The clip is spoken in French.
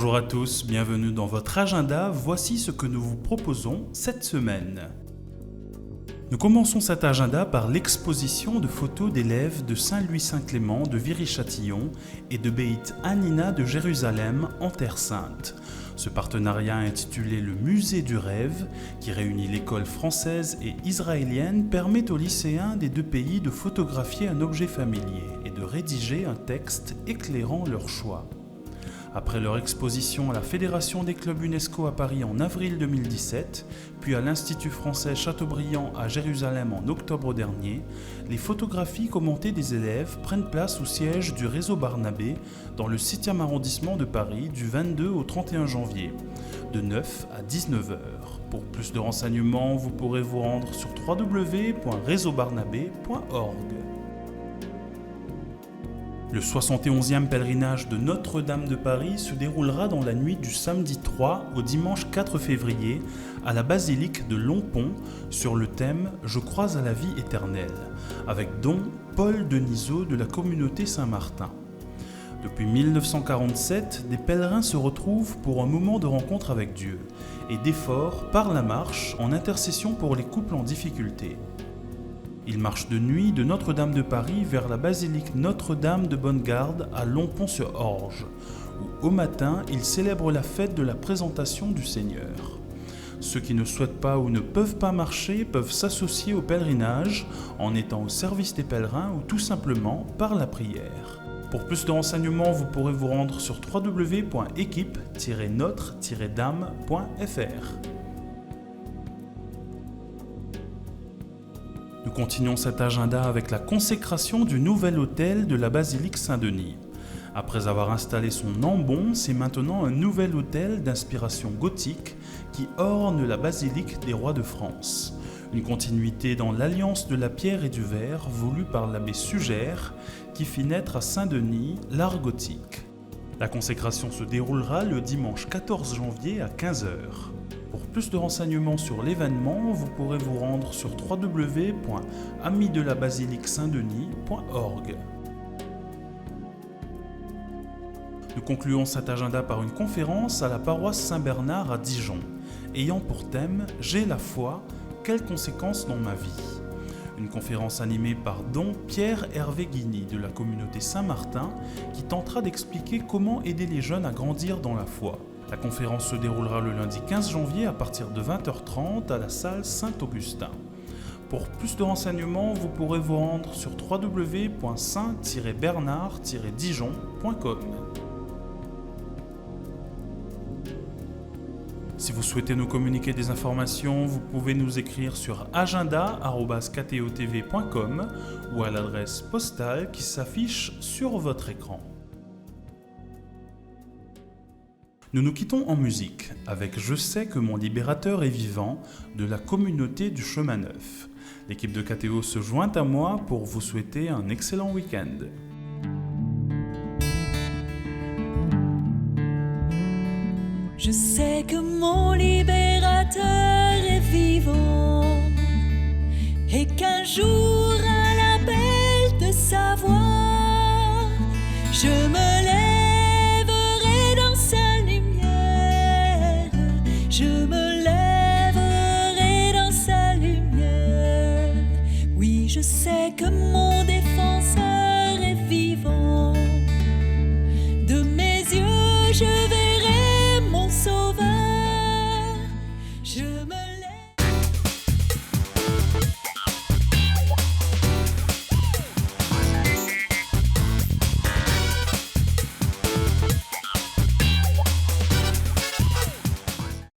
Bonjour à tous, bienvenue dans votre agenda. Voici ce que nous vous proposons cette semaine. Nous commençons cet agenda par l'exposition de photos d'élèves de Saint-Louis-Saint-Clément de Viry-Châtillon et de Beit Hanina de Jérusalem en Terre Sainte. Ce partenariat intitulé Le Musée du Rêve, qui réunit l'école française et israélienne, permet aux lycéens des deux pays de photographier un objet familier et de rédiger un texte éclairant leur choix. Après leur exposition à la Fédération des clubs UNESCO à Paris en avril 2017, puis à l'Institut français Chateaubriand à Jérusalem en octobre dernier, les photographies commentées des élèves prennent place au siège du réseau Barnabé dans le 7e arrondissement de Paris du 22 au 31 janvier, de 9 à 19 h. Pour plus de renseignements, vous pourrez vous rendre sur www.réseaubarnabé.org. Le 71e pèlerinage de Notre-Dame de Paris se déroulera dans la nuit du samedi 3 au dimanche 4 février à la basilique de Longpont sur le thème « Je crois à la vie éternelle » avec don Paul Denisot de la communauté Saint-Martin. Depuis 1947, des pèlerins se retrouvent pour un moment de rencontre avec Dieu et d'effort par la marche en intercession pour les couples en difficulté. Ils marchent de nuit de Notre-Dame de Paris vers la basilique Notre-Dame de Bonne-Garde à Longpont-sur-Orge, où au matin, ils célèbrent la fête de la présentation du Seigneur. Ceux qui ne souhaitent pas ou ne peuvent pas marcher peuvent s'associer au pèlerinage en étant au service des pèlerins ou tout simplement par la prière. Pour plus de renseignements, vous pourrez vous rendre sur www.équipe-notre-dame.fr. Nous continuons cet agenda avec la consécration du nouvel autel de la basilique Saint-Denis. Après avoir installé son ambon, c'est maintenant un nouvel autel d'inspiration gothique qui orne la basilique des rois de France. Une continuité dans l'alliance de la pierre et du verre voulue par l'abbé Sugère qui fit naître à Saint-Denis l'art gothique. La consécration se déroulera le dimanche 14 janvier à 15 h. Pour plus de renseignements sur l'événement, vous pourrez vous rendre sur www.amisdelabasilique-saint-denis.org. Nous concluons cet agenda par une conférence à la paroisse Saint-Bernard à Dijon, ayant pour thème « J'ai la foi, quelles conséquences dans ma vie ?» Une conférence animée par don Pierre-Hervé Guigny de la communauté Saint-Martin qui tentera d'expliquer comment aider les jeunes à grandir dans la foi. La conférence se déroulera le lundi 15 janvier à partir de 20h30 à la salle Saint-Augustin. Pour plus de renseignements, vous pourrez vous rendre sur www.saint-bernard-dijon.com. Si vous souhaitez nous communiquer des informations, vous pouvez nous écrire sur agenda@ktotv.com ou à l'adresse postale qui s'affiche sur votre écran. Nous nous quittons en musique avec « Je sais que mon libérateur est vivant » de la communauté du Chemin Neuf. L'équipe de KTO se joint à moi pour vous souhaiter un excellent week-end. Je sais que mon libérateur est vivant et qu'un jour à l'appel de sa voix, je me lèverai dans sa lumière, je me lèverai dans sa lumière. Oui, je sais que mon